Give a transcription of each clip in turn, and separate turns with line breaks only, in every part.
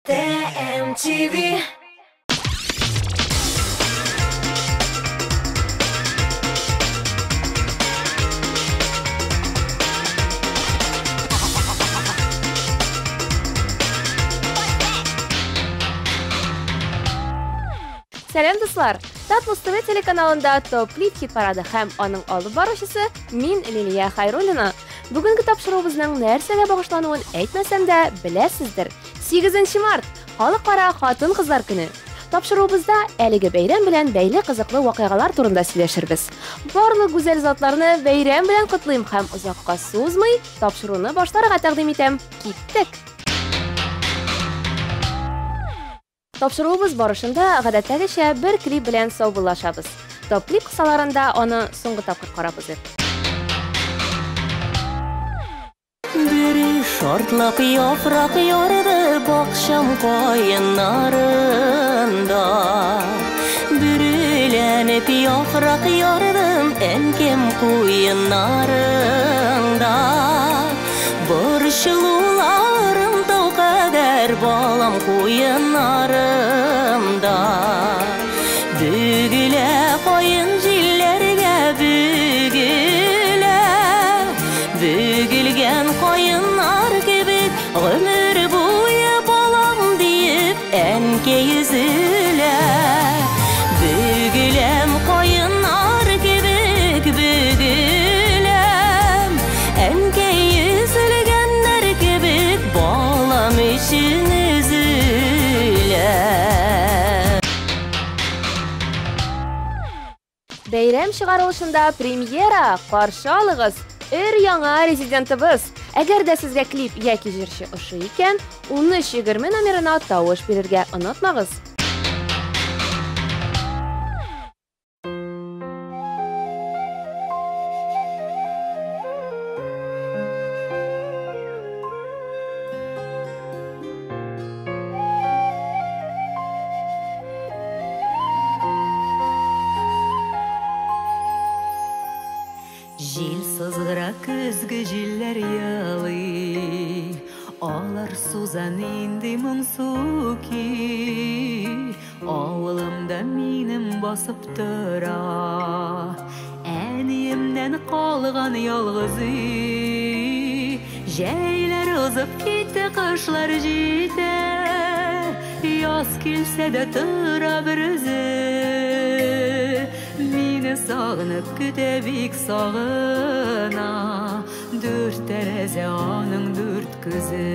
TMTV.
Сәлем дуслар! Татмус ТВ телеканалында топ-клип хит парады һәм аның алып баручысы мин Лилия Хайруллина. Бүгенге тапшыруыбызның нәрсәгә багышлануын әйтмәсәм дә беләсездер. 8 март Халыкара хатын-кызлар көне. Тапшыруыбызда әлеге бәйрәм белән бәйле кызыклы вакыйгалар турында сөйләшербез. Барлык гүзәл затларны бәйрәм белән котлыйм һәм озакка сузмый тапшыруны башларга тәкъдим итәм. Киттек! Тапшыруыбыз барышында гадәттәгечә бер клип белән саубуллашабыз. Топ-клип кысаларында аны соңгы тапкыр карабыз.
Бүре шортлап яфрак ярды бакчам кайыннарында. Бүреләнеп яфрак ярдым әнкем куеннарында. Борчылуларым тау кадәр балам куеннарында. Бүгілә кайын җилләргә бүгілә. Бүгілген кайыннар кебек гомер буе балам диеп әнкәй üzülә. Бүгіләм кайыннар кебек бүгіләм. Әнкәй üzülгәннәр кебек балам өчен üzülә.
Бәйрәм чыгарылышында премьера каршы алыгыз. Яңа резидентыбыз. Әгәр дә сезгә клип яки җырчы ошый икән, 1320 номерына тавыш бирергә онытмагыз.
Җил сызгыра көзге җилләр ялый, алар сузан инде моңсу ки. Авылымда минем басып тора, әниемнән калган ялгыз үй. Җәйләр узып китте, кышлар җитә, яз килсә дә тора бер үзе. Мине сагынып көтә бик сагына, дүрт тәрәзә аның дүрт күзе.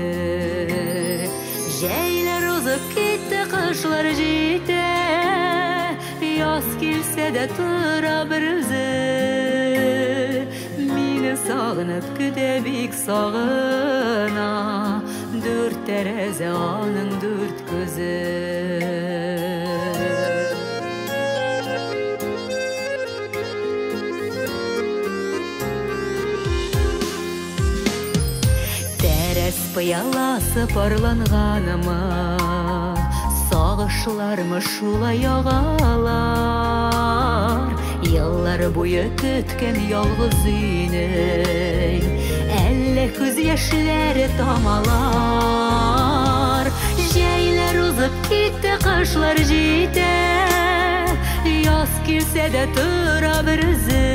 Җәйләр узып китте, кышлар җитә, яз килсә дә тора бер үзе. Мине сагынып көтә бик сагына, дүрт тәрәзә аның дүрт күзе. Пыяласы парланганыма, сагышлармы шулай агалар. Еллар буе көткән ялгыз өйнең, әллә күз яшьләре тамалар. Җәйләр узып китте, кышлар җитә, яз килсә дә тора бер үзе.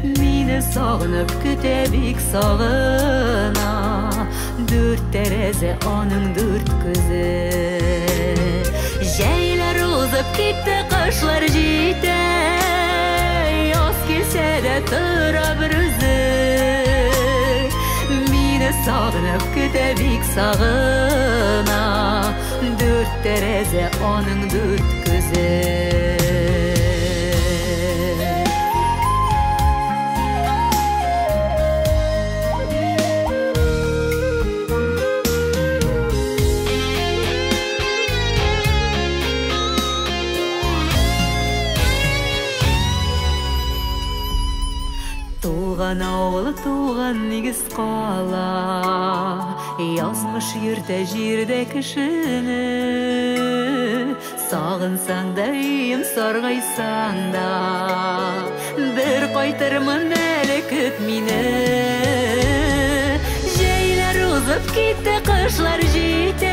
Мине сагынып көтә бик сагына, дүрт тәрәзә аның дүрт күзе. Җәйләр узып китте, кышлар җитә, яз килсә дә тора бер үзе. Мине сагынып көтә бик сагына, дүрт тәрәзә аның дүрт күзе. Туган авыл, туган нигез кала, язмыш йөртә җирдә кешене. Сагынсаң да өем, саргайсаң да, бер кайтырмын әле көт мине. Җәйләр узып китте, кышлар җитә,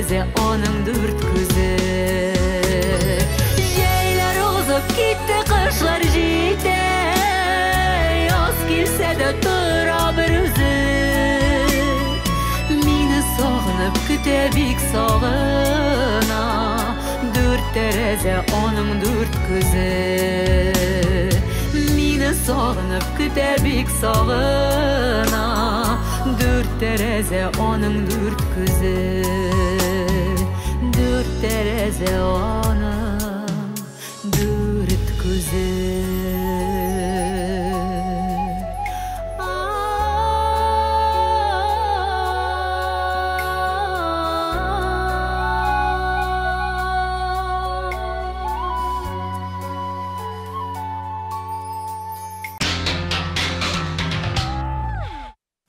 tereзе onun dört gözü. Jeyler uzup gitti, kışlar jite, yaz girse de tura bir özü. Meni sog'inib kütebik sog'ina, dört tereзе onun dört gözü. Meni sog'inib kütebik sog'ina, dört tereзе onun dört gözü. Dört tereze onun dört gözü.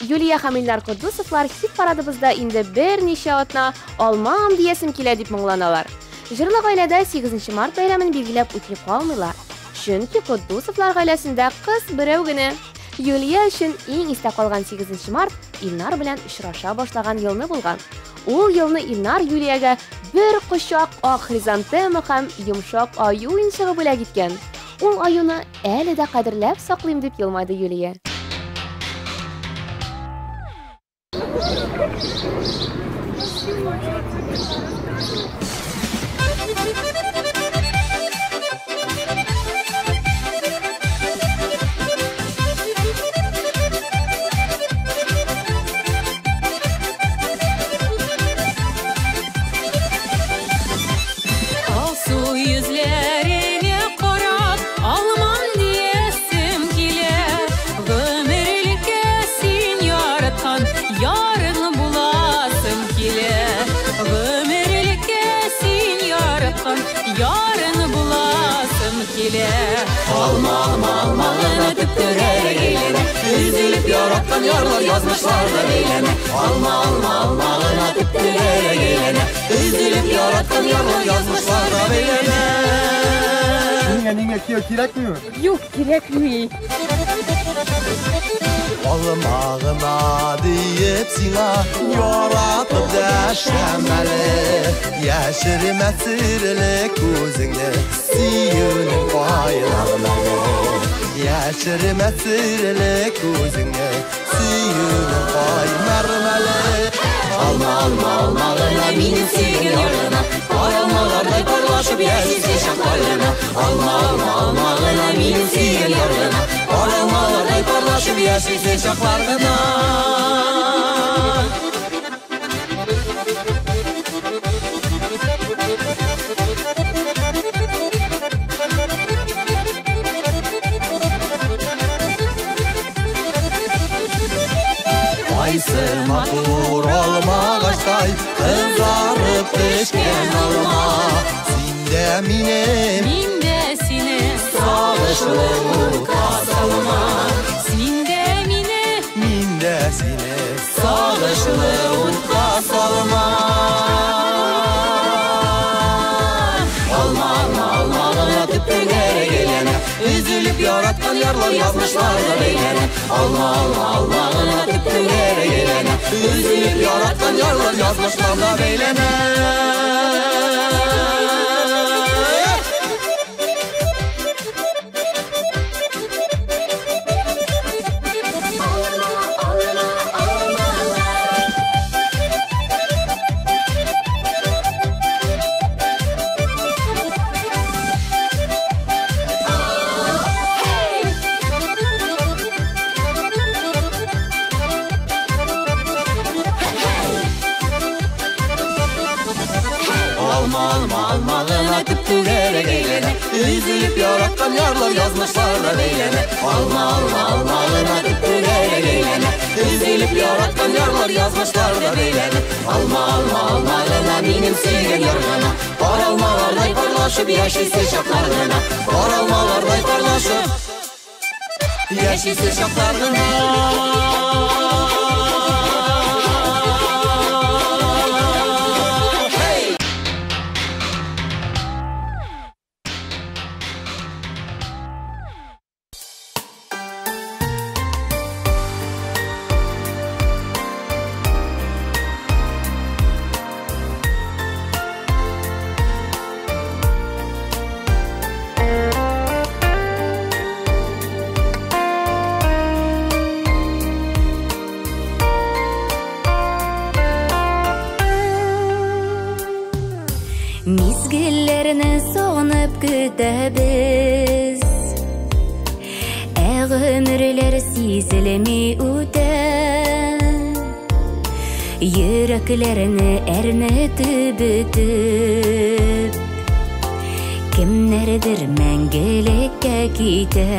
Юлия һәм Илнар Кудусовлар хит парадыбызда инде бер ничә атна алмам диясем килә дип моңланалар. Җырлы гаиләдә 8 март бәйрәмен билгеләп үтми калмыйлар. Чөнки Кудусовлар гаиләсендә кыз берәү генә. Юлия өчен иң истә калган 8 март Илнар белән очраша башлаган елны булган. Ул елны Илнар Юлиягә бер кочак ак хризантема һәм йомшак аю иншыгы бүләк иткән. Ул аюны әле дә кадерләп саклыйм дип елмайды Юлия.
Alsu yüzlerine qarab, alman diyesim kile. Ömürlükə sin yaratkan, yarın bulasım kile. Ömürlükə sin yaratkan, yarın bulasım kile. Almağını tüptürerek eyleme, üzülüp yaratkan yarlar yazmışlar da beyleme. Almağını tüptürerek eyleme, üzülüp yaratkan yarlar yazmışlar da beyleme.
Ninge kirekmiyor.
Yok, gerekmiyor.
Almağına deyip sina yaratıp deşemeli. Yaşırma sırlı gözünü siyünün bayrağları. Yaşırma sırlı gözünü siyünün bayrağları.
Almağına benim sevgin yarına, paralmalarday parlaşıp yaşısı şaklarına. Almağına benim sevgin yarına, paralmalarday parlaşıp yaşısı şaklarına.
Aysı matur olma kaçtay, kızarıp pişken alma. Sinde minem,
Mindesine
sağışlı
kasalma. Mindemine
mindesine
sağışlı
unka salma.
Almağına tüptürerek eyleme, üzülüp yaratkan yarlar yazmışlar da beyleme. Almağına tüptürerek eyleme, üzülüp yaratkan yarlar yazmışlar da beyleme. Almağına tüptürerek eyleme, üzülüp yaratkan yarlar yazmışlar da beyleme. Almağına tüptürerek eyleme, üzülüp yaratkan yarlar yazmışlar da beyleme. Almağına benim sevgin yarına, paralmalarday parlaşıp yaşısı şaklarına. Paralmalarday parlaşıp yaşısı şaklarına.
Сағынып күтәбіз Әғімірлер сизілмей өтә Йөрәкләрне әрнетіп өтіп Кемнәрдер мәңгелеккә китә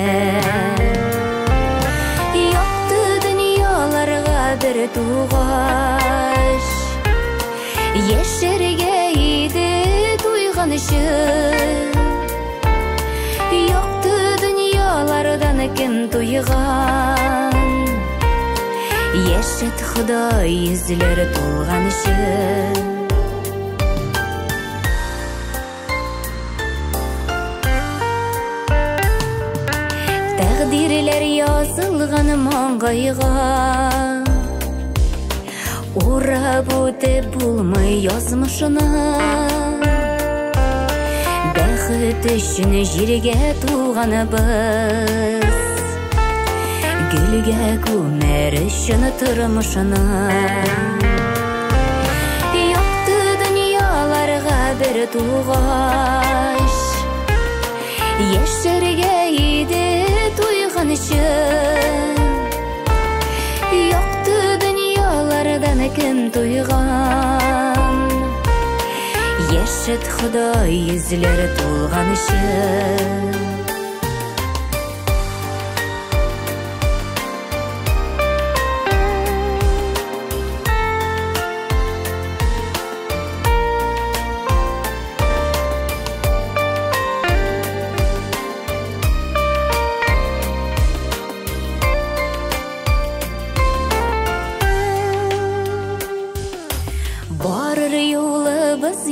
Яқты дөньяларга бер туғаш Яшәргә иде туйган өчен Яқты дөньялардан кем туйган Яшәт Ходай йөзләре тулган өчен Тәкъдирләр язылган маңгайга Урап үтеп булмый язмышына Бәхет өчен җиргә туганыбыз Гөлгә күмәр өчен тормышына Якты дөньяларга бер тугаш Яшәргә иде туйган өчен Якты дөньялардан кем туйган Яшәт Ходай йөзләре тулган өчен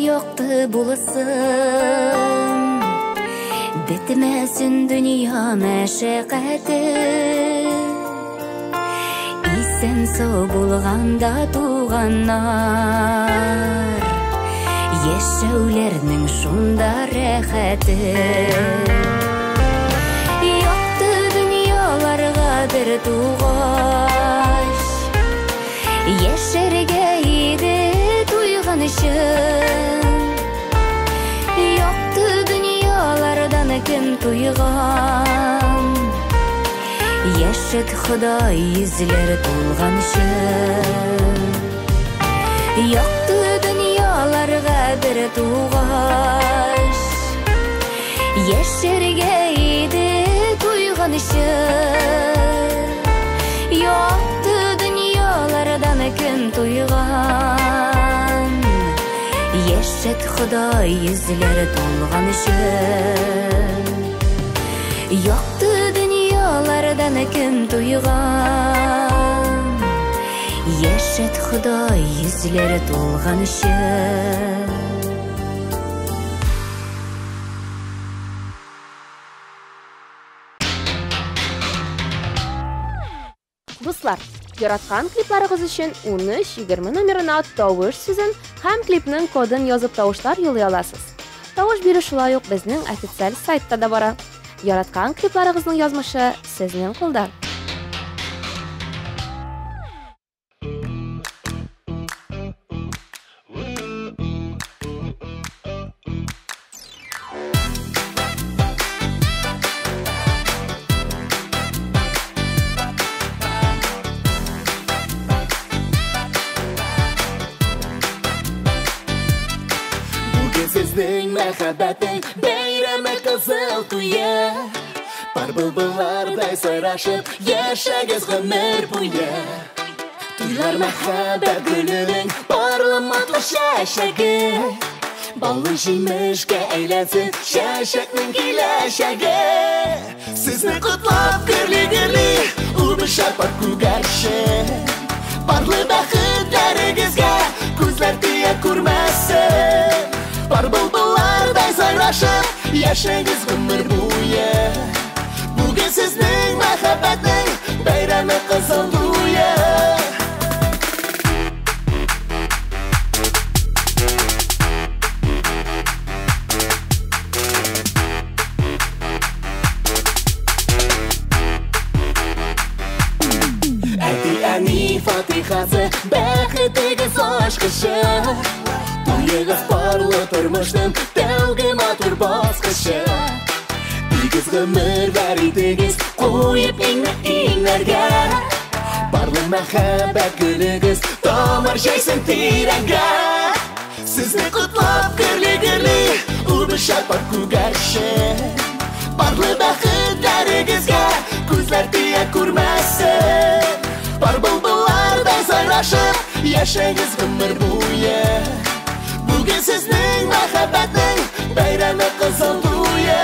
Якты булсын Бетмәсен дөнья мәшәкате Исән сау булганда туганнар Яшәүләрнең шунда рәхәте Якты дөньяларга бер тугаш Яшәргә иде туйган өчен Якты дөньялардан кем туйган Яшәт Ходай йөзләре тулган өчен Якты дөньяларга бер тугаш Яшәргә иде туйган өчен Якты дөньялардан кем туйган Яшәт Ходай йөзләре тулган өчен Якты дөньялардан кем туйган Яшәт Ходай йөзләре тулган өчен
Дуслар, яраткан клипларыгыз өчен 13-20 номерына тавыш сүзен һәм клипның кодын язып тавышлар юлый аласыз. Тавыш бирү шулай ук безнең официаль сайтта да бара. Яраткан клипларыгызның язмышы сезнең кулда.
Сезнең мәхәббәтең бәйрәме кызыл туя Бар былбыллардай сайрашып яшәгез гомер буе Туйлар мәхәббәт гөленең парламатлы чәчәге Баллы җимешкә әйләнсен чәчәкнең киләчәге Сезне котлап гөрли-гөрли убышар пар күгәрче Барлы бәхетләрегезгә күзләр тия күрмәсен Бар былбыллардай сайрашып яшәгез гомер буе Бүген сезнең мәхәббәтнең бәйрәме кызыл туе Әти-әни фатихасы бәхетегез ашкышы Туегыз парлы тормыштың тәуге матур басқышы. Тигіз ғымыр бәрі тегіз қойып еңнерге. Барлы мәхәббәт гүлігіз тамар жайсын тирәнге. Сізні құтлап гүрлі-гүрлі ұбышат бар күгәрші. Барлы бәхетләрігізге күзләр тия күрмәсін. Бар бұлбылардай сайрашып яшәгіз ғымыр буе. Бүгін сіздің мәхәббәтнің бәйрәмі қызыл туе.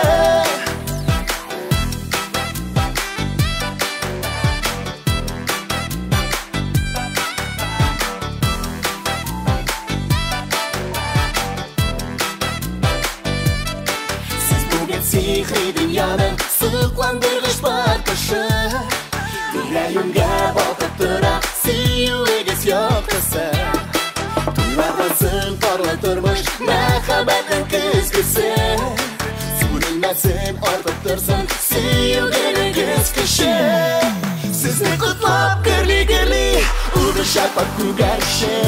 Сихри дөньяның сықландырғыш бақышы. Күрәйімге балқып тұра сүйуегіз яқтысы. Туйлағасын парлы тұрмыш мәхәббәтнің күзгісі. Сүрілмәсін артып тұрсын сүйугенігіз күші. Сізні құтлап гүрлі-гүрлі ұбышат бар күгәрші.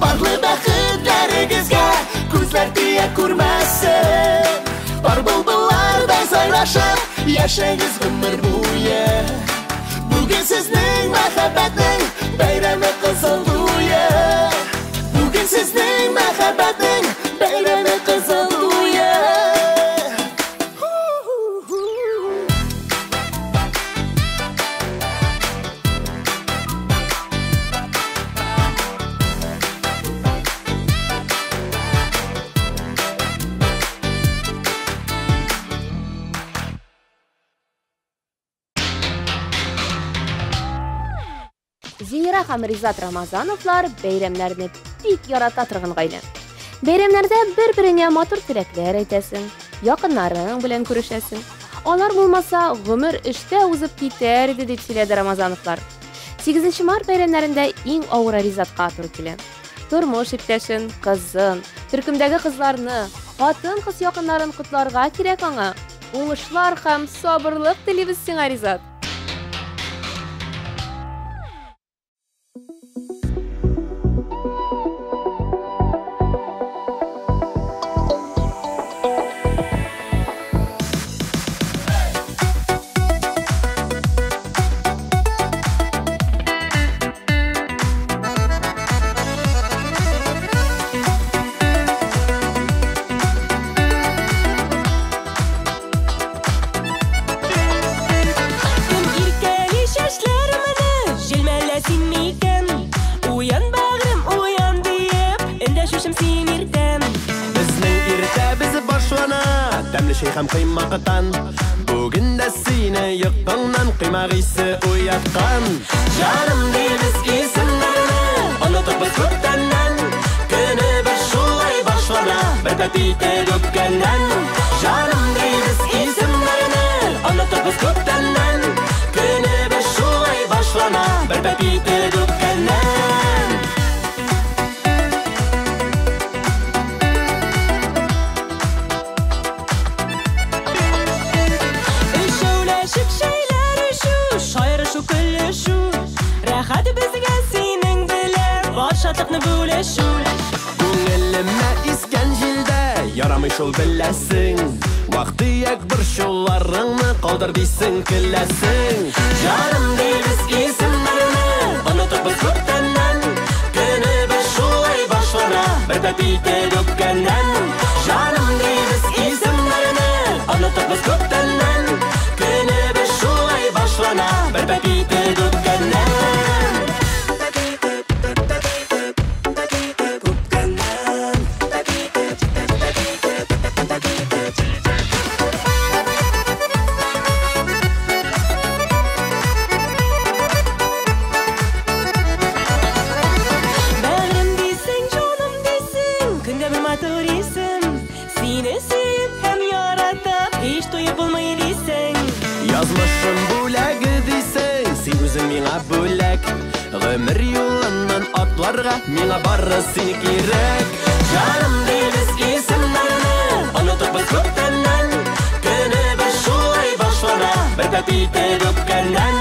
Барлы бәхетләрігізге күзләр тия күрмәсін. Бар бұлбылардай сайрашып яшәгіз ғымыр буе. Бүгін сіздің мәхәббәтнің бәйрәмі қызыл туе. Бүгін сіздің мәхәббәтнің бәйрәмі қызыл туе.
Зира һәм Ризат Рамазановлар бәйрәмнәрне бик ярата торган гаилә. Бәйрәмнәрдә бер-береңә матур теләкләр әйтәсең, якыннарың белән күрешәсең. Алар булмаса, гомер эштә узып китәр иде дип сөйләде Рамазановлар. 8 март бәйрәмнәрендә иң авыр Ризатка туры килә. Тормыш иптәшен, кызын, төркемдәге кызларны, хатын-кыз якыннарын котларга кирәк аңа. Уңышлар һәм сабырлык телибез сиңа, Ризат.
Һәм кыймакытан бүген дә сине йокыңнан кыймак исе уяткан. Җаным дибез исемнәрне онытып без күптәннән. Көнебез шулай башлана бер тәтите үпкәннән. Җаным дибез исемнәрне онытып без күптәннән. Көнебез шулай башлана бер тәтите үпкәннән.
Рәхәт безгә синең белән бар шатлыкны бүлешү.
Күңелемә искән җилдә ярамый шул беләсең. Вакыт бер шулларыңны калдыр дисең киләсең. Җаным дибез исемнәрне онытып без күптәннән. Көнебез шулай башлана бер тәтите үпкәннән. Җаным дибез исемнәрне онытып без күптәннән. Көнебез шулай башлана бер тәтите үпкәннән. Язмышым бүләге дисең, син үзең миңа бүләк. Гомер юлыннан атларга миңа бары сине кирәк. Җаным дибез исемнәрне онытып без күптәннән. Көнебез шулай башлана бер тәтите үпкәннән.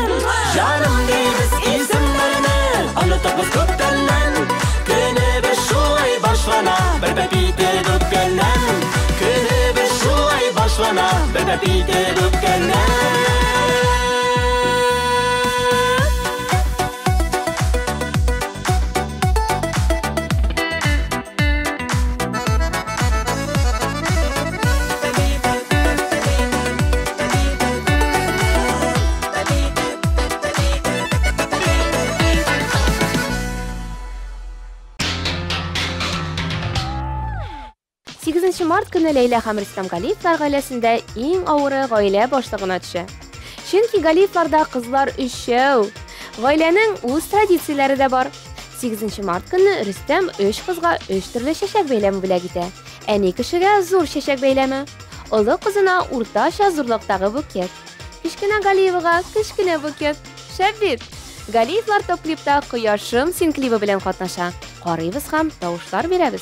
Җаным дибез исемнәрне онытып без күптәннән. Көнебез шулай башлана
бәбәп итеп үпкәннәр.
Март көне Ләйлә һәм Рөстәм Галиевлар гаиләсендә иң авыры гаилә башлыгына төшә. Чөнки Галиевларда кызлар өчәү. Гаиләнең үз традицияләре дә бар. 8 март көне Рөстәм 3 кызга 3 төрле чәчәк бәйләме бүләк итә. Әни кешегә зур чәчәк бәйләме, олы кызына уртача зурлыктагы букет. Кичкенә Галиевага кичкенә букет. Шәп бит. Галиевлар топ-клипта Кояшым син клибы белән катнаша. Карыйбыз һәм тавышлар бирәбез.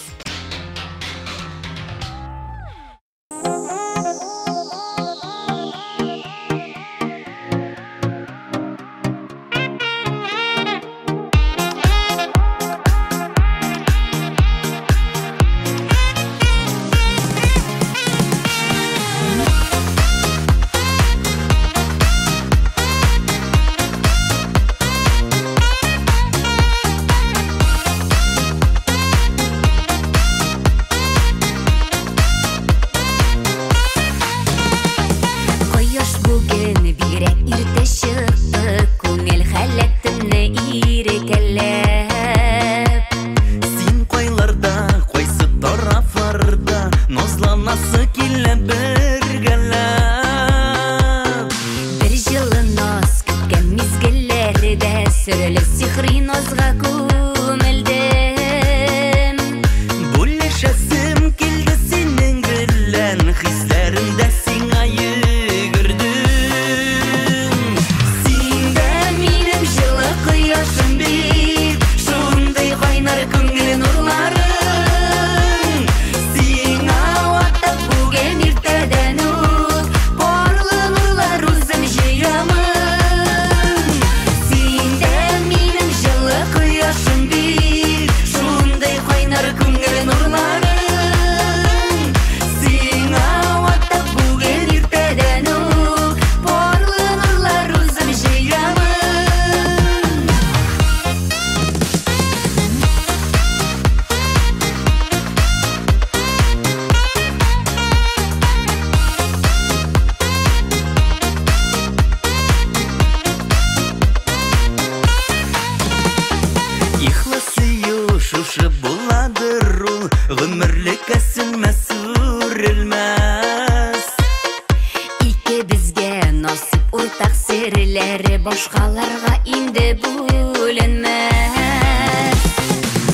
Башкаларга инде бүленмәс.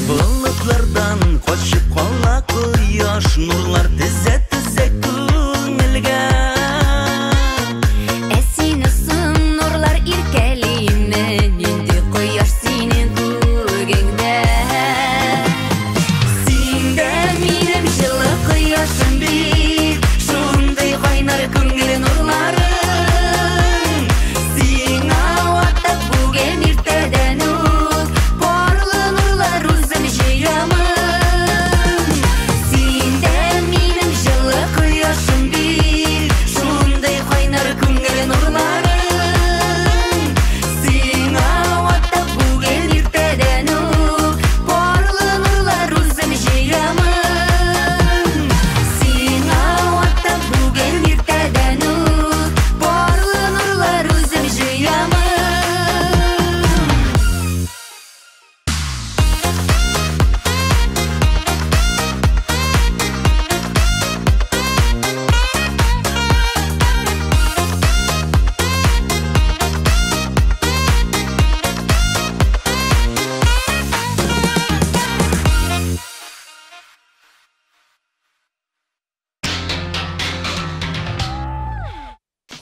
Болытлардан качып кала кояш, нурлар тезә-тезә күңелгә.
Ә сине соң нурлар иркәлиме, инде кояш синең күгеңдә.
Син дә минем җылы кояшым бит, шундый кайнар күңел нурлары.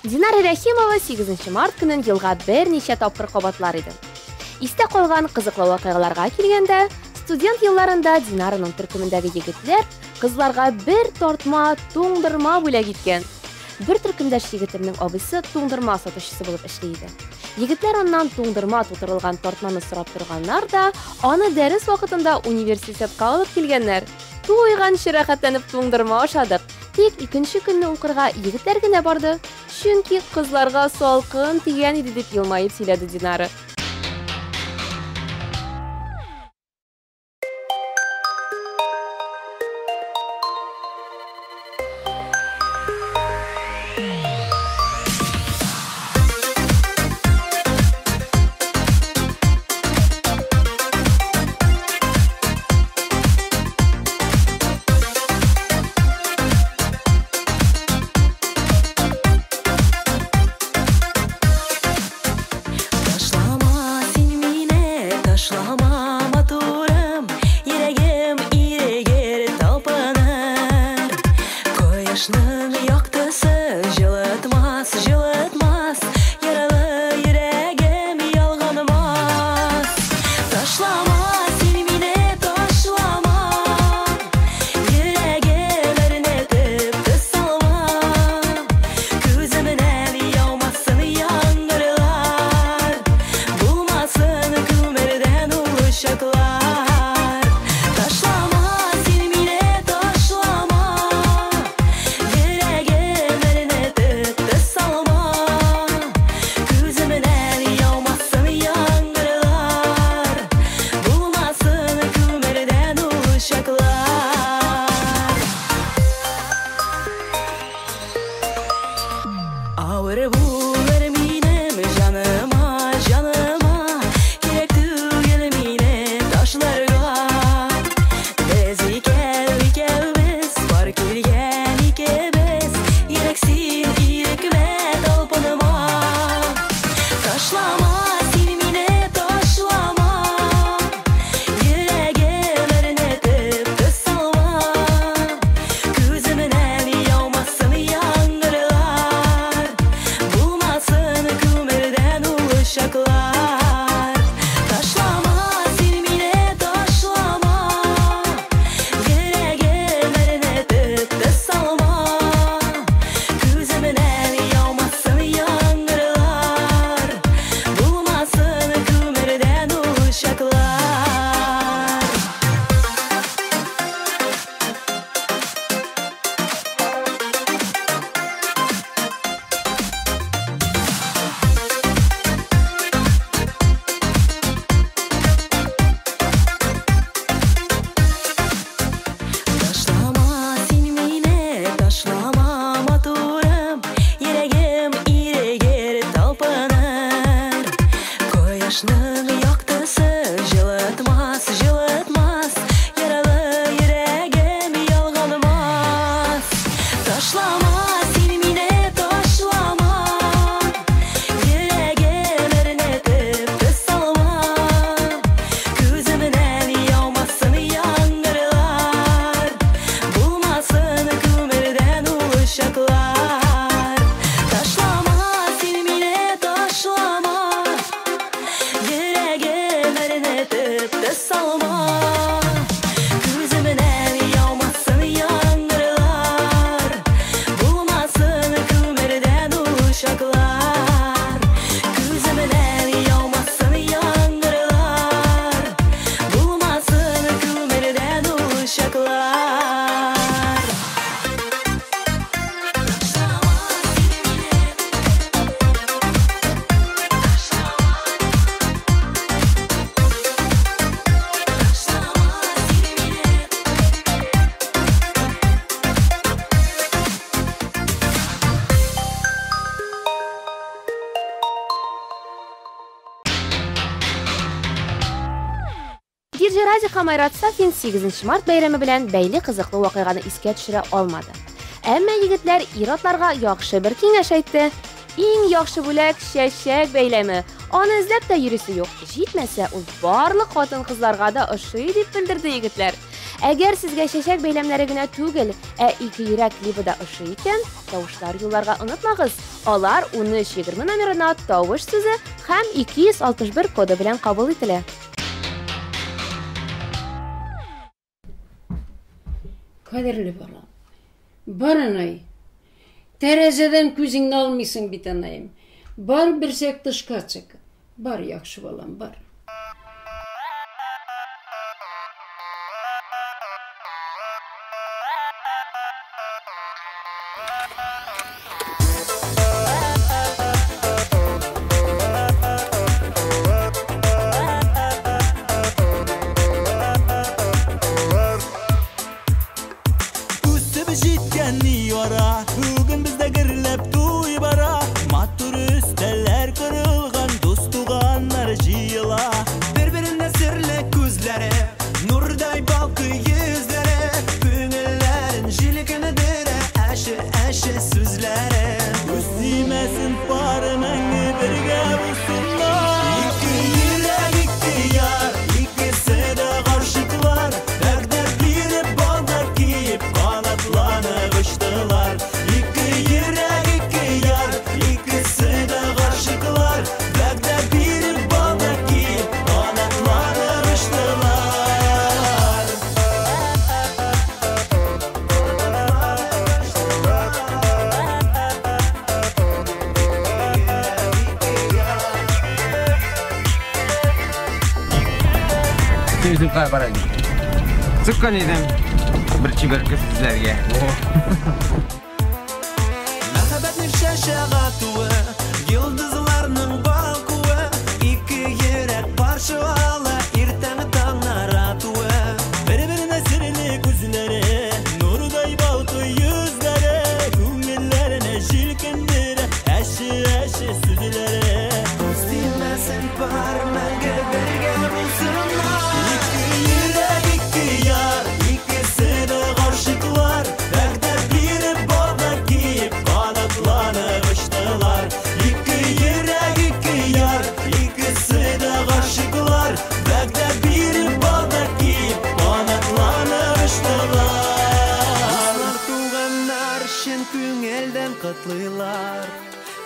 Динара Рәхимова 8 март көнен елга берничә тапкыр кабатлар иде. Истә калган кызыклы вакыйгаларга килгәндә, студент елларында Динараның төркемендәге егетләр кызларга бер тартма туңдырма бүләк иткән. Бер төркемдәш егетләрнең абыйсы туңдырма сатучысы булып эшли иде. Егетләр аннан туңдырма тутырылган тартманы сорап торганнар да, аны дәрес вакытында университетка алып килгәннәр. Туйганчы рәхәтләнеп туңдырма ашадык. Тик икенче көнне укырга егетләр генә барды. Чөнки кызларга салкын тигән иде дип елмаеп сөйләде Динара. Диджей Ради Хамайрат Сафин 8 март бәйрәме белән бәйле кызыклы вакыйганы искә төшерә алмады. Әмма егетләр ир-атларга яхшы бер киңәш әйтте. Иң яхшы бүләк чәчәк бәйләме. Аны эзләп тә йөрисе юк. Җитмәсә, ул барлык хатын-кызларга да ошый дип белдерде егетләр. Әгәр сезгә чәчәк бәйләмнәре генә түгел, ике йөрәк клибы да ошый икән, тавышлар юлларга онытмагыз. Алар 1320 номерына тавыш сүзе һәм 261 коды белән кабул ителә.
Кадерле балам, бар анай, тәрәзәдән күзіңне алмыйсың бит анайым. Бар берсәк тышка чык. Бар, яхшы балам, бар.
гүрлеп туй бара, матур үстелер кырылган, дос туганнар жыйыла.
Бір-біріне сірлі көзлері, нұрдай балқы yüzлері, көңіллерін жилікіні дірі, әші сөзлері.
Көз тимесін бары мәңгі бірге болсынlar.
İki yürek, iki yar, ikisi de karşıklar.
Бәгдәр биреп балдар киіп, канатланып ұштылар.
İki yürek, iki yar, ikisi de karşıklar.
Бәгдәр биреп балдар киіп, канатланып ұштылар.
Сөзім қай барады. Сұққан едім бір чеберкі сіздерге.
Мәхәббәтнең шәшәгә туы, йолдызларның балкуы, ике йөрәк парчалы, иртәнге таңнар атуы.
Бір-біріне сірлі көзлері, нұрдай балқы yüzлері, көңіллеріне жилкіндері, әші сөзлері.
Көз тимәсен бар мәңге бірге булсынlar.
İki yürek, iki yar, ikisi de karşıklar. Bәгдәр биреп балдар киіп, канатланып ұштылар.
İki yürek, iki yar, ikisi de karşıklar.
Бәгдәр биреп балдар киіп, канатланып ұштылар.
Dostlar, туганнар шын күңелдән котлыйлар.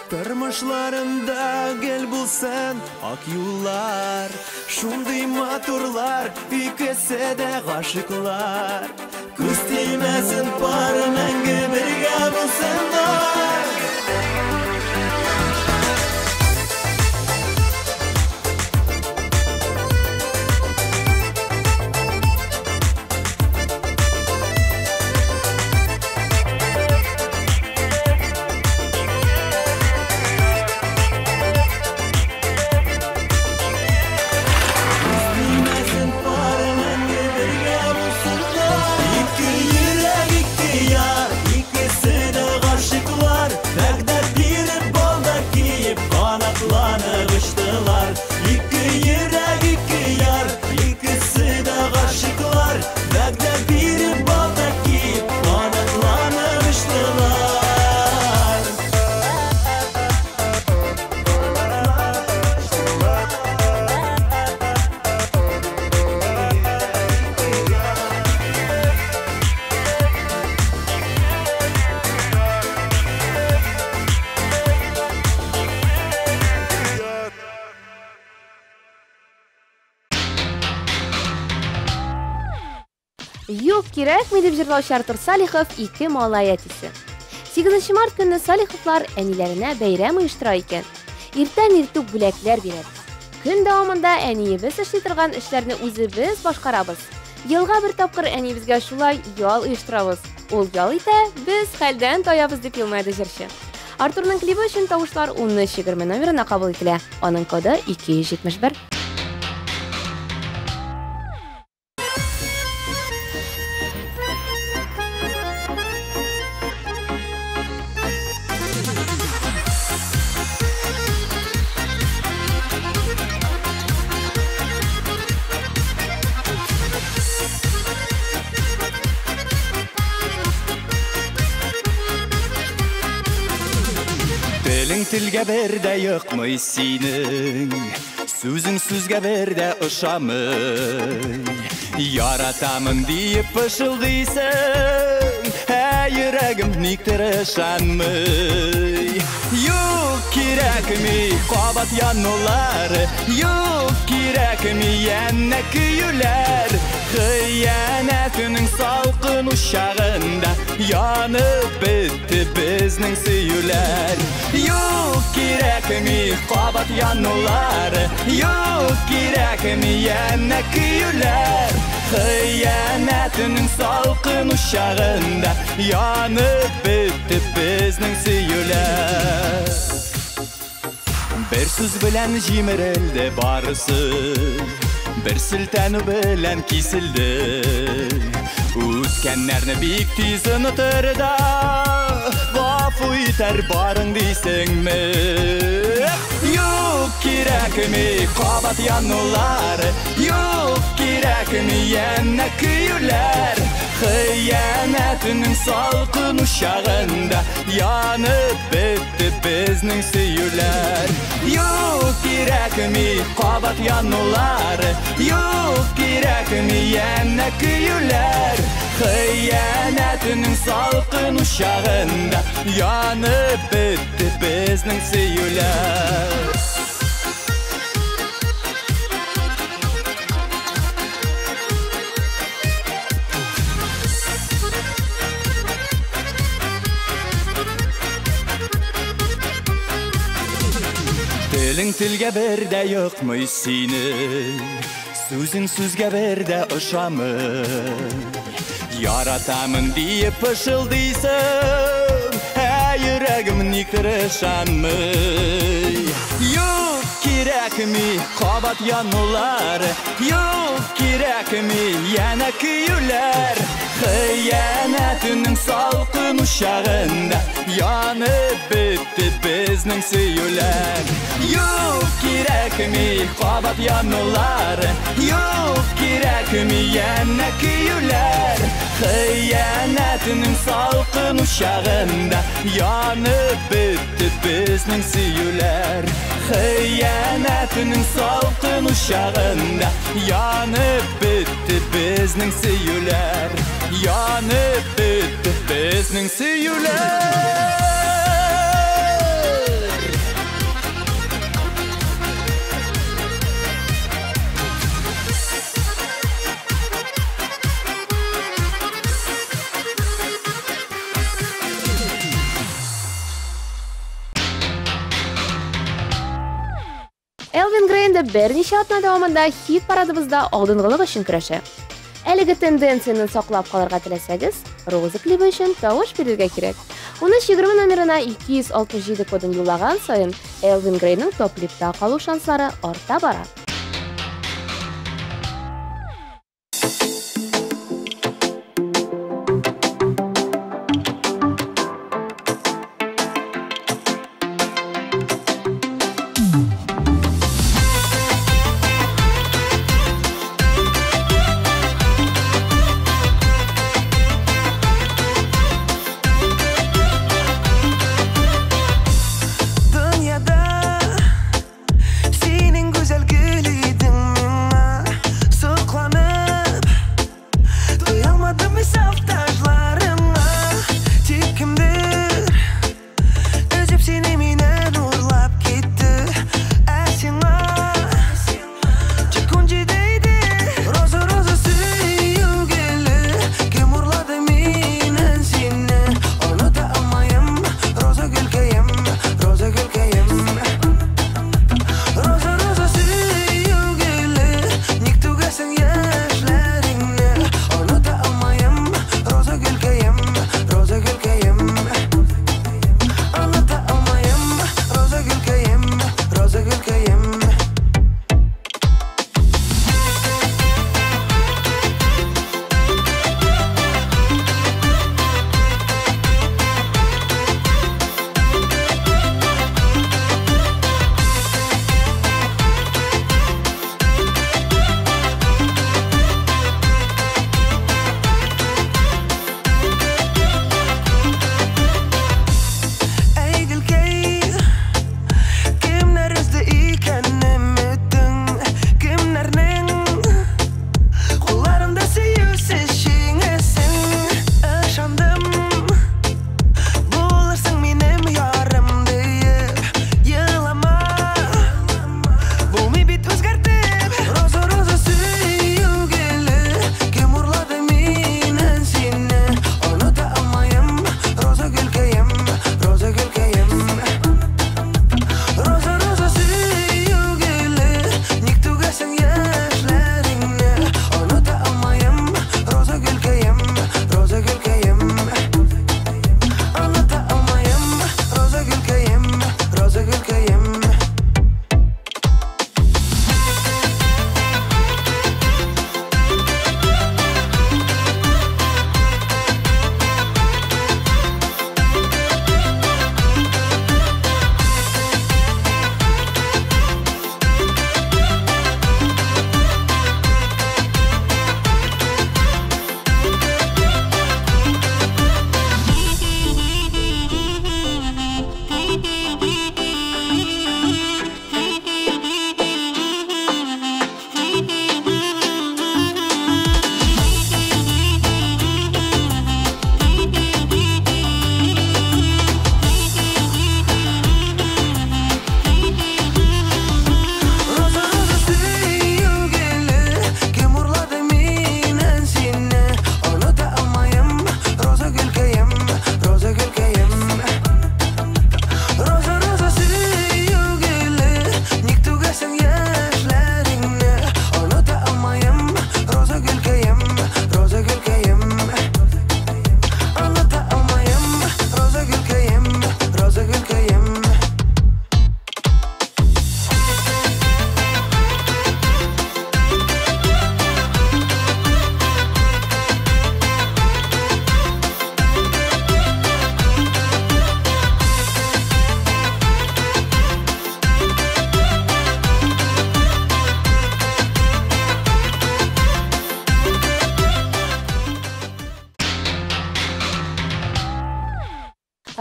Тормышларында гел булсын ак юллар. Шундый матурлар, икесе де гашыклар.
Күз тимәсен бары мәңгі бірге болсынlar. Tимәсен бары мәңгі бірге болсынlar.
İki yürek, iki yar, ikisi de gашыклар.
Бәгдәр биреп балдар киіп, канатланып ұштылар.
İki yürek, iki yar, ikisi de gашыклар.
Бәгдәр биреп балдар киіп, канатланып ұштылар.
Юк кирәкми дип җырлаучы Артур Салихов ике малай әтисе. 8 март көнне Салиховлар әниләренә бәйрәм оештыра икән. Иртән иртүк бүләкләр бирәбез. Көн дәвамында әниебез эшли торган эшләрне үзебез башкарабыз. Елга бер тапкыр әниебезгә шулай ял оештырабыз. Ул ял итә, без хәлдән таябыз дип елмайды җырчы. Артурның клибы өчен тавышлар 1320 номерына кабул ителә. Аның коды 271.
Телең телгә бердә йокмый синең, сүзең сүзгә бердә ошамый. Яратамын диеп пышылдыйсың, йөрәгем никтер ышанмый. Юк кирәкми кабат янулар, юк кирәкми янә көйләр. Хыянәтнең салкын учагында янып бетте безнең сөюләр. Юк кирәкми кабат янулар, юк кирәкми янә көйләр. Хыянәтнең салкын учагында янып бетте безнең сөюләр. Бер сүз белән җимерелде барысы, бер селтәнү белән киселде. Үткәннәрне бик тиз онытырда, гафу итер барың дейсең ме? Юк кирәкми кабат янулар, юк кирәкми яна көйләр. Хыянәтнең салкын учагында янып бетте безнең сөюләр. Юк кирәкми кабат янулар, юк кирәкми яна көйләр. Хыянәтнең салкын учагында янып бетте безнең сөюләр. Телең телгә бердә юкмый сине, сүзең сүзгә бердә ошамый. Яратамын диеп пышылдыйсың, йөрәгем никтер ышанмый. Юк кирәкми кабат янулар, юк кирәкми яна көйләр. Хыянәтнең салкын учагында янып бетте безнең сөюләр. Юк кирәкми кабат янулар, юк кирәкми яна көйләр. Хыянәтнең салкын учагында янып бетте безнең сөюләр. Хыянәтнең салкын учагында янып бетте безнең сөюләр. Янып бетте безнең сөюләр.
Элвин Грей берничә атна дәвамында хит парадыбызда алдынгылык өчен көрәшә. Әлеге тенденцияны саклап калырга теләсәгез, роза клипы өчен тавыш бирергә кирәк. 1320 номерына 267 кодын юллаган саен Элвин Грейның топ-липта калу шанслары арта бара.
Senin güzel gülün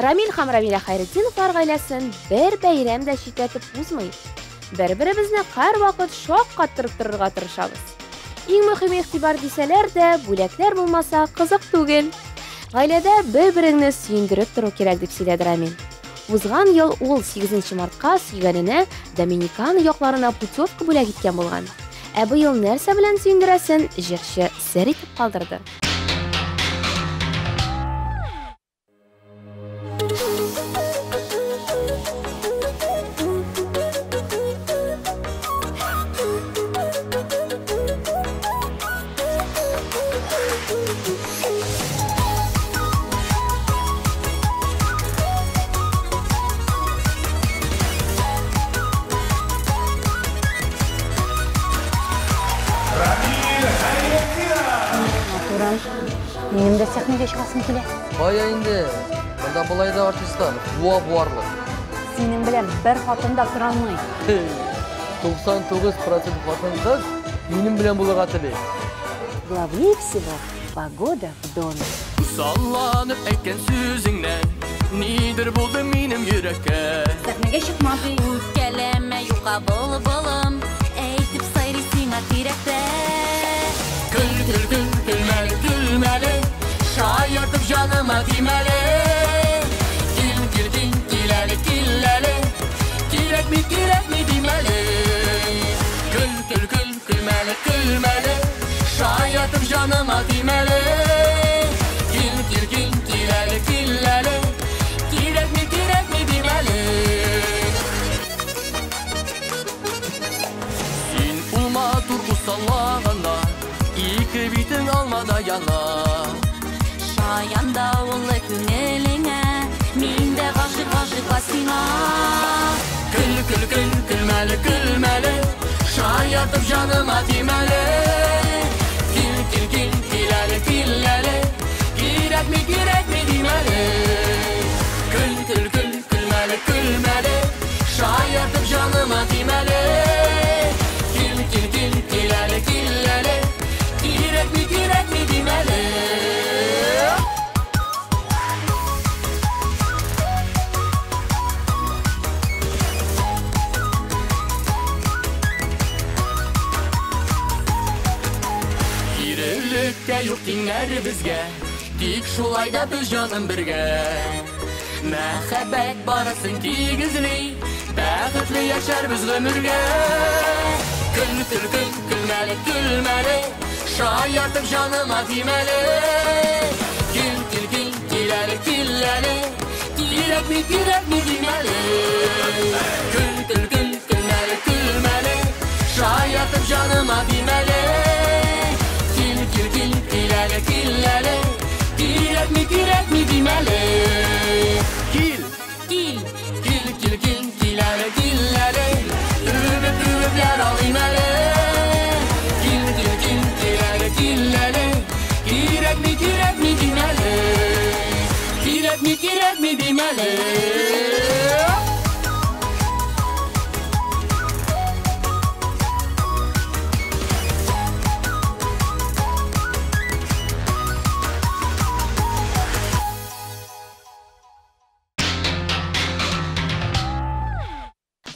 Рамил һәм Рамиля Хәйретдиновлар гаиләсен бер бәйрәм дә читләтеп узмый. Бер-беребезне һәрвакыт шаккаттырып торырга тырышабыз. Иң мөһим игътибар дисәләр дә, бүләкләр булмаса кызык түгел. Гаиләдә бер-береңне сөендереп тору кирәк дип сөйләде Рамил. Узган ел ул 8 мартка сөйгәненә Доминикан якларына путевка бүләк иткән булган. Ә быел нәрсә белән сөендерәсен җырчы сер итеп калдырды.
Менің де сәхнеге шығасым келе.
Бая инде. Мында былай да артисттар, буарлы.
Сенің білем бір хатында тұра алмай.
99% хатын қыз менің білен бұлыға тілей.
Главнее всего погода в доме.
Салланып әйткен сөзіңнен нидер болды менің йөрәккә.
Сәхнеге шықмады.
Үпкәләмә юқа болым, әйтеп сайрый сиңа тирәктә.
Külmeli, şayırtıp canıma dimeli. Kileli, kirek mi dimeli. Külmeli, şayırtıp canıma dimeli. Kileli, kirek mi dimeli. Sin ulma turku sallağında, İki bitin almada yana.
Şayanda ulı күңелеңә, мин дә гашык сиңа.
Külmeli, şayırtıp canıma dimeli. Kileli, kirek mi dimeli. Külmeli, şayırtıp canıma dimeli. Kileli, kirek mi dimeli. Kirevlikte yok dinler bizge, dik şulayda biz canım birge. Мәхәббәт барысын тигізли, бәхетле яшар biz ömürge. Külmeli, şayırtıp canıma dimeli. Kileli, kirek mi dimeli. Külmeli, şayırtıp canıma dimeli. Kileli, kirek mi dimeli. Kileli, üvüp yer alayım ele. Kileli, kirek mi dimeli. Kirek mi dimeli.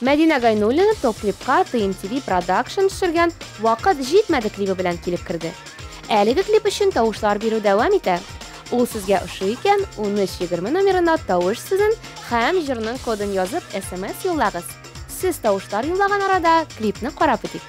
Мәдинә Гайнуллина топ-клипка TNTV Production төшергән «Вакыт җитмәде» клипы белән килеп керде. Әлеге клип өчен тавышлар бирү дәвам итә. Ул сезгә ошый икән, 1320 номерына тавыш сүзен һәм җырның кодын язып SMS юллагыз. Сез тавышлар юллаган арада клипны карап үтик.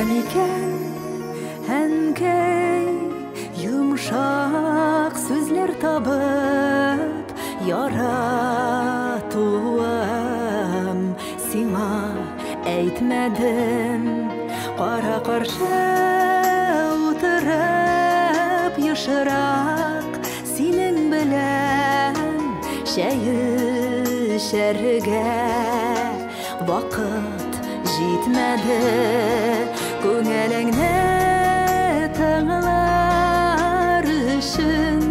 Микән әнкәй йомшак сүзләр табып яратуым сиңа әйтмәдем кара каршы утырып ешрак синең белән шәргә вакыт җитмәде күңелеңне тыңлар өчен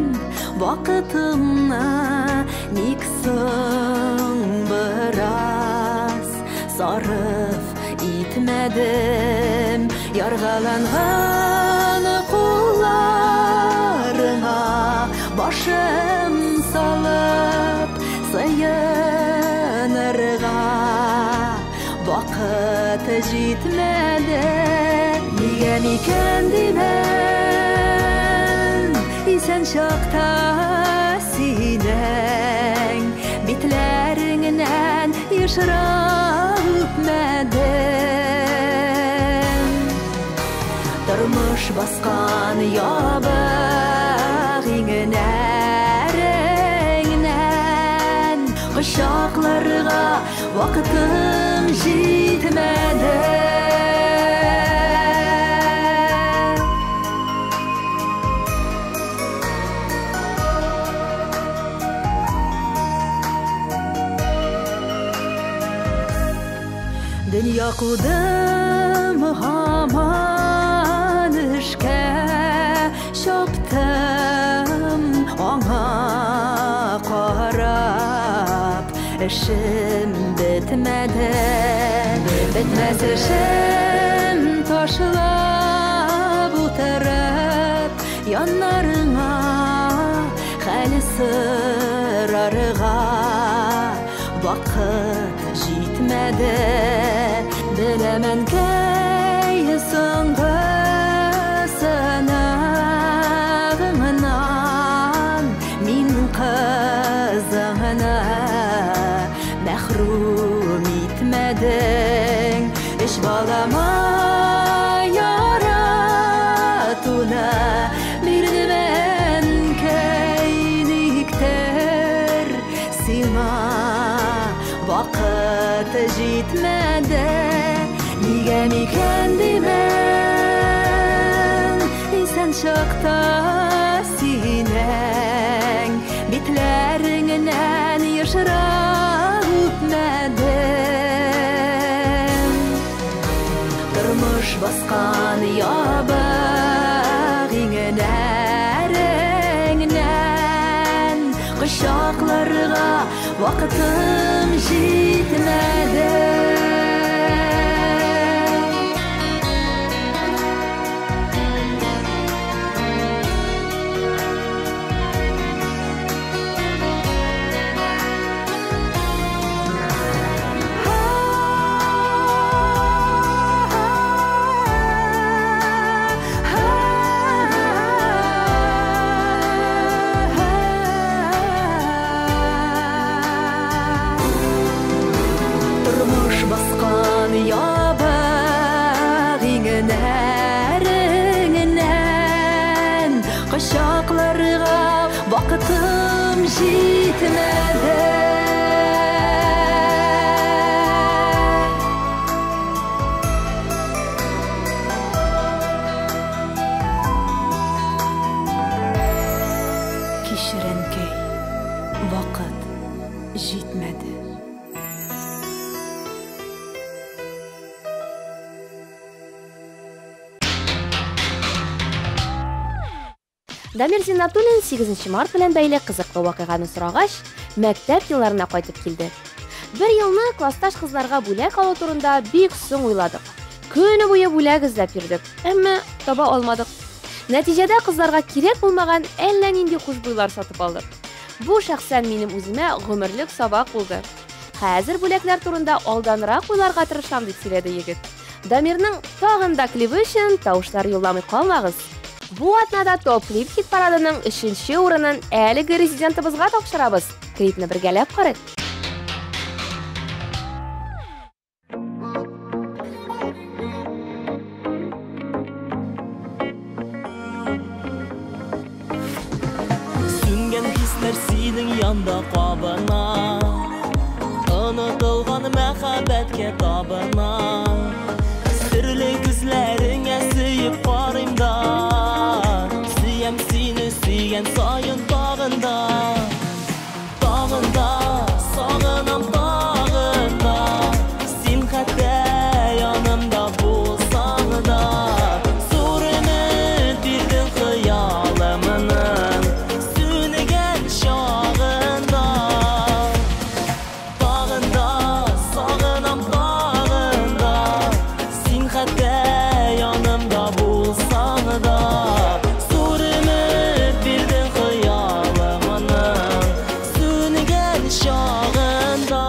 вакытымны ник соң бераз сарыф итмәдем яргаланган кулларыңа башым салып сыйынырга вакыт җитмәде нигә микән димән исән чакта синең битләреңнән ешрак үпмәдем тормыш баскан ябык иңнәреңнән кочакларга вакытым җитмәде Dünya kudum haman işke şoptum ona karab işim bitmedi bitmez işim taşlab utarıp yanlarına hali sırarıga vakit җитмәде Беләмән кәй соңгы сынагыңнан мин кызыңны мәхрүм итмәдең Эш балама яратуны бирдем кәйниктер сиңа Вакыт җитмәде нигә микән димән исән чакта синең битләреңнән ешрак үпмәдем тормыш баскан ябык иңнәреңнән кочакларга вакытым җитмәде Кочакларга вакытым җитмәде Кичеренкәй вакыт җитмәде
Дамир Зиннатуллин 8 март белән бәйле кызыклы вакыйганы сорагач, мәктәп елларына кайтып килде. Бер елны классташ кызларга бүләк алу турында бик соң уйладык. Көне буе бүләк эзләп йөрдек, әмма таба алмадык. Нәтиҗәдә кызларга кирәк булмаган әллә нинди хушбуйлар сатып алдык. Бу шәхсән минем үземә гомерлек сабак булды. Хәзер бүләкләр турында алданрак уйларга тырышам дип сөйләде егет. Дамирның тагын да клибы өчен тавышлар юлламый калмагыз. Бу атнада топ клип хит парадының 3нче урынын әлеге резидентыбызга тапшырабыз. Клипны бергәләп карыйк.
Сүнгән хисләр синең янда кабына Онытылган мәхәббәткә табына Серле күзләреңә сөеп карыйм да Сөям сине тағында Тағында сағынам тағында Сен қәтті янымда болсаң да Зор үміт бердің қиялымның Сөнген шағында Тағында сағынам тағында Сен қәтті янымда болсаң да Зор үміт бердің қиялымның Сөнген шағында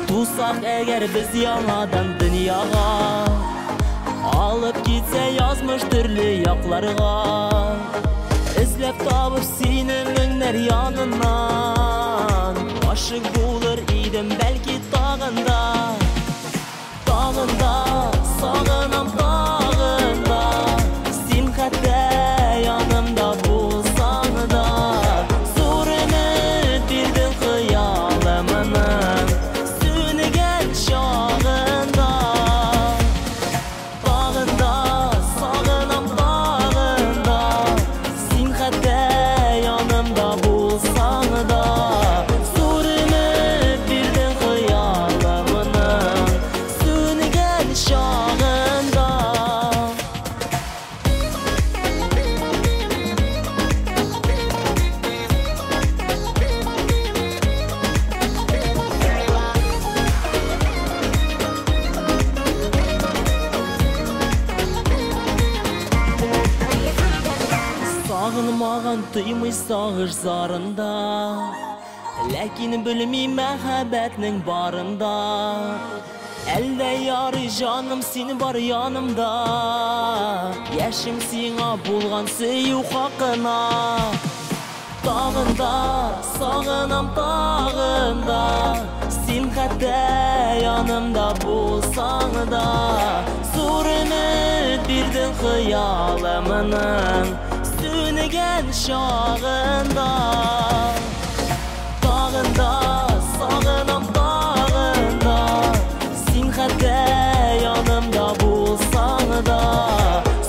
Тусақ әгер біз яңадан дүнияға Алып кетсе язмыш түрлі яқларға Ізлеп табып сенің өңнер янынан Ашық болыр едім бәлки тағында Тағында сағынам тағында Сен қәтті янымда болсаң да Зор үміт бердің қиялымның Сөнген шағында Тағында сағынам тағында Сен қәтті янымда болсаң да Зор үміт бердің қиялымның Сөнген шағында Сағынмаған тыймый сағыш зарында Ләкин білмей мәхәббәтнің барында Әлдә ярый жаным сен бар янымда Яшім сиңа болған сөю хақына Тағында сағынам тағында Сен қәтті янымда болсаң да Зор үміт бердің қиялымның Сөнген шағында Тағында сағынам тағында Сен қәтті янымда болсаң да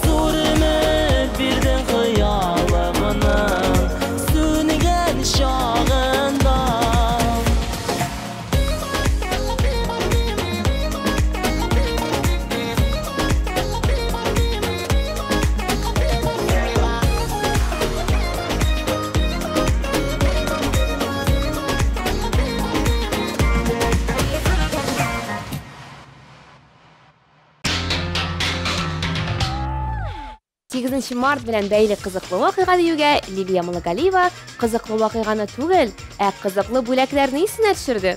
Зор үміт бердің қиялымның Сөнген шағында
Март белән бәйле кызыклы вакыйга диюгә Лилия Муллагалиева кызыклы вакыйганы түгел, кызыклы бүләкләрне исенә төшерде.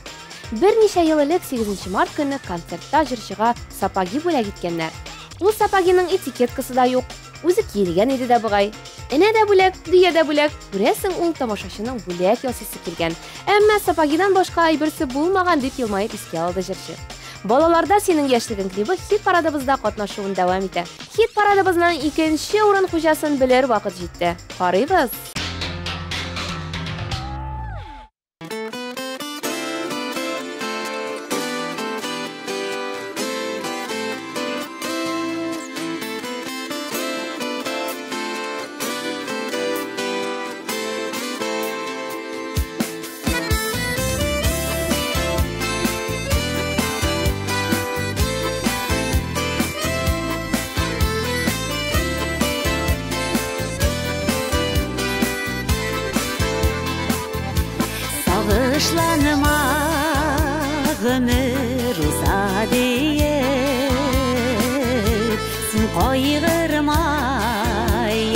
Берничә ел элек 8 март көнне концертта җырчыга сапаги бүләк иткәннәр. Ул сапагиның этикеткасы да юк, үзе киелгән иде дә бугай. Энә дә бүләк, дөя дә бүләк. Күрәсең, ул тамашачының бүләк ясыйсы килгән. Әмма сапагидан башка әйберсе булмаган дип елмаеп искә алды җырчы. Балаларда синең яшьлегең клибы хит парадыбызда катнашуын дәвам итә. Хит парадыбызның 2нче урын хуҗасын белер вакыт җитте. Карыйбыз.
Bağışlanma ömür uza deyip Sen koyğırma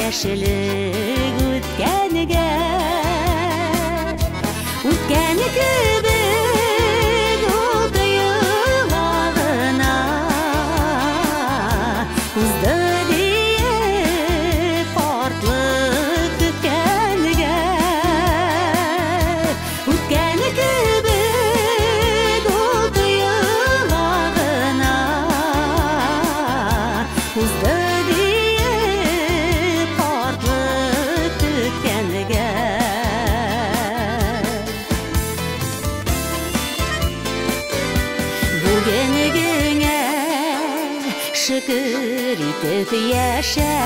yaşılık ütkeniga Ütkeni kübük oldu yılağına Uzdu deyip ortlık ütkeniga Ütkeni kübük oldu yılağına Uzdu deyip ortlık ütkeniga Bugününe şükür etip yaşa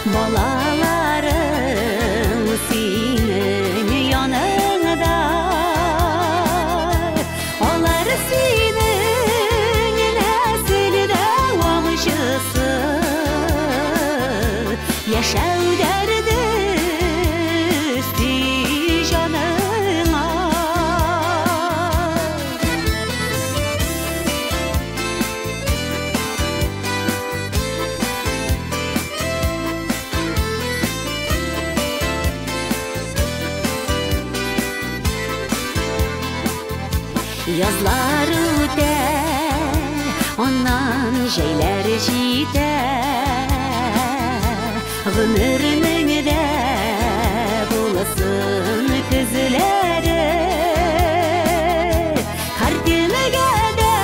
Balalarım derdi üstü canına. Yazlar öter, ondan şeyler jiter. Gönürünün de bulasın kızları. Kartımıga da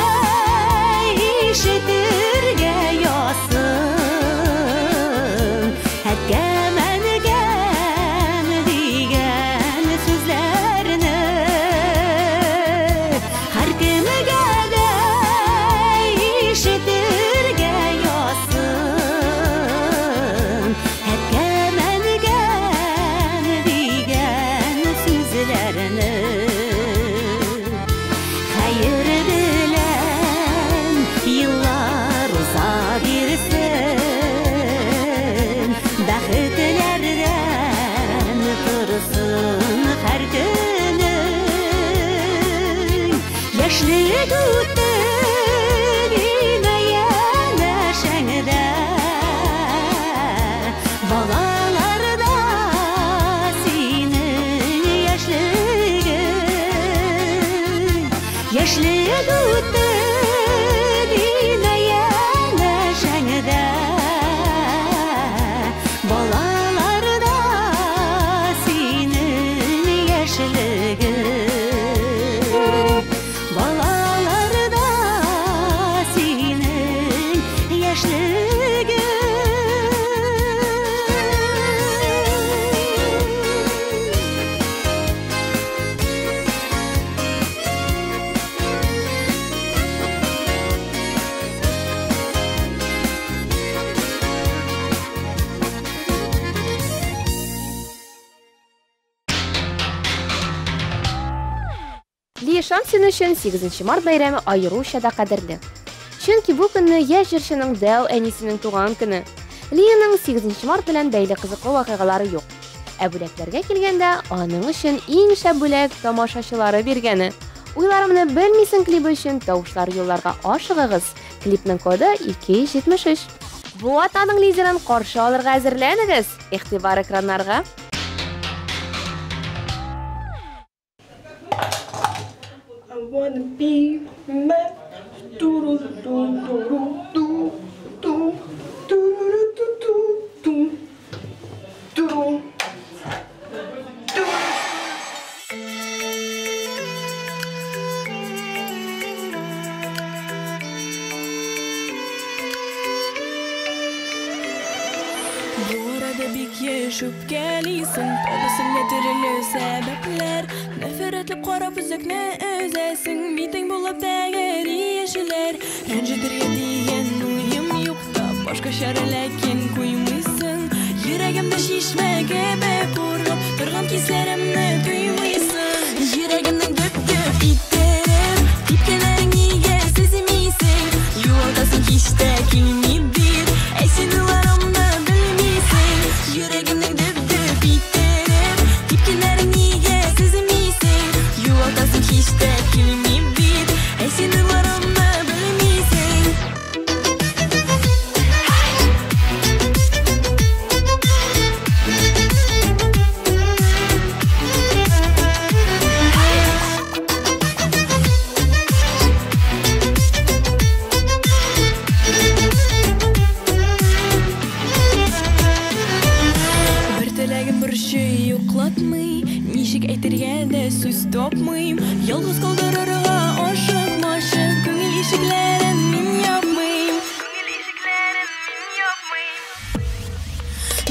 işitirge yasın. Etkemengen digen sözlerini. Kartımıga da işitirge yasın. Etkemengen digen sözlerini. Hayır bilen yıllar uza girsin. Bәхетlerden kırılsın her günün. Yaşlılık öttü bilmeyen neşende. Balalarda senin yaşlılığın. Yaşlılık öttü bilmeyen neşende. Balalarda senin yaşlılığın. Balalarda senin yaşlılığın.
Лия Шамсин өчен 8 март бәйрәме аеруча да кадерле. Чөнки бу көнне яшь җырчының Дәү әнисенең туган көне. Лияның 8 март белән бәйле кызыклы вакыйгалары юк. Ә бүләкләргә килгәндә, аның өчен иң шәп бүләк тамашачылары биргәне. Уйларымны белмисең клибы өчен тавышлар юлларга ашыгыгыз. Клипның коды 273. Бу атаның лидерын каршы алырга әзерләнегез. Игътибар экраннарга.
I wanna be mad. Do do do do do do do do do do do.
Bu arada bik yaşıp geliysin. Olmasın türlü sebepler. Nefretli qarab üzükne özesin. Biting bulup degeri yeşiler. Rencidir diyen uyum yokta. Başka şaralaken koymuşsun. Yüreğimde şişme gebe kurgap. Durgan kislerimni duymuşsun. Yüreğimden döp döp iterim. Tepkelerin niye sezimiysin. Yoldasin hiç de kilmidir. Esinlerimde bilmişsin. Yüreğimden döp döp iterim. Tepkelerin niye sezimiysin. Yoldasin hiç de kilmidir. Esinlerimde bilmişsin. Ничек әйтергә дә сүз тапмыйм. Ялгыз калдырырга ашыкмашык. Күңел ишекләрен мин япмыйм.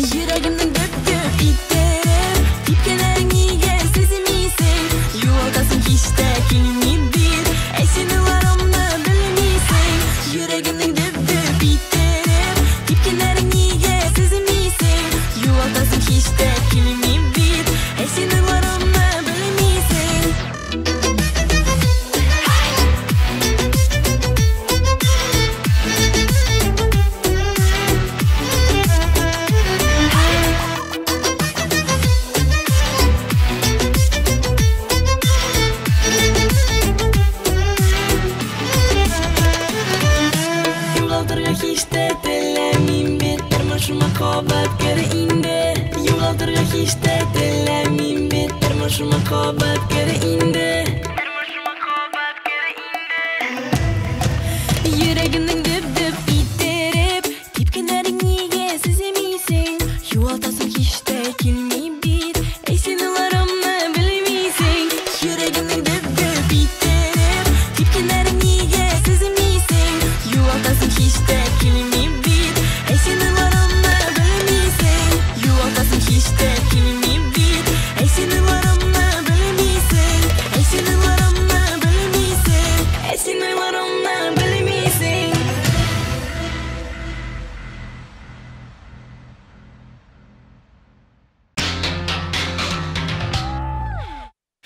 Йөрәгемнең дөп-дөп иттереп, типкәләрең нигә сизмисең? Юлдасың һич тә килмидер, ә син уйларымны белмисең. Йөрәгемнең дөп-дөп иттереп, типкәләрең нигә сизмисең? Юлдасың һич тә килмидер, ә син уйларымны белмисең. hiç de dilemeyim Tırmışıma kabat geri indi Yüreğinin düp düp ittirip Tepkilerin niye sezemiysen Yuvaltasın hiç de kilmeyip Ey sınırlarımı bilmeysen Yüreğinin düp düp ittirip Tepkilerin niye sezemiysen Yuvaltasın hiç de kilmeyip Ey sınırlarımı bilmeysen Yuvaltasın hiç de kilmeyip Ey sınırlarımı bilmeysen Ey sınırlarımı bilmeysen Ey sınırlarımı bilmeysen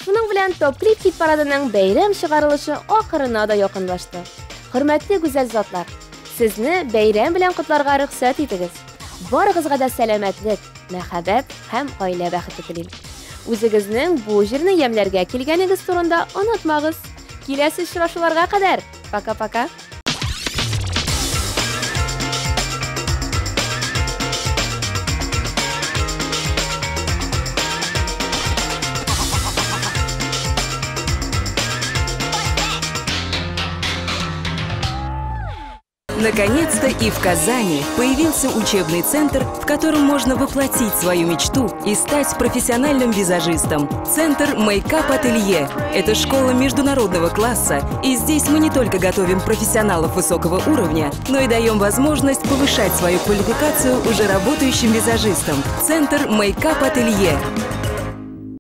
Шуның белән Top Clip хит парадының бәйрәм чыгарылышы ахырына да якынлашты. Хөрмәтле гүзәл затлар, сезне бәйрәм белән котларга рөхсәт итегез. Барыгызга да сәламәтлек, мәхәббәт һәм гаилә бәхете телим. Үзегезнең бу җирне ямьләргә килгәнегез турында онытмагыз. Киләсе очрашуларга кадәр. Пока-пока.
Наконец-то и в Казани появился учебный центр, в котором можно воплотить свою мечту и стать профессиональным визажистом. Центр Makeup Ателье – это школа международного класса, и здесь мы не только готовим профессионалов высокого уровня, но и даем возможность повышать свою квалификацию уже работающим визажистам. Центр Makeup Ателье.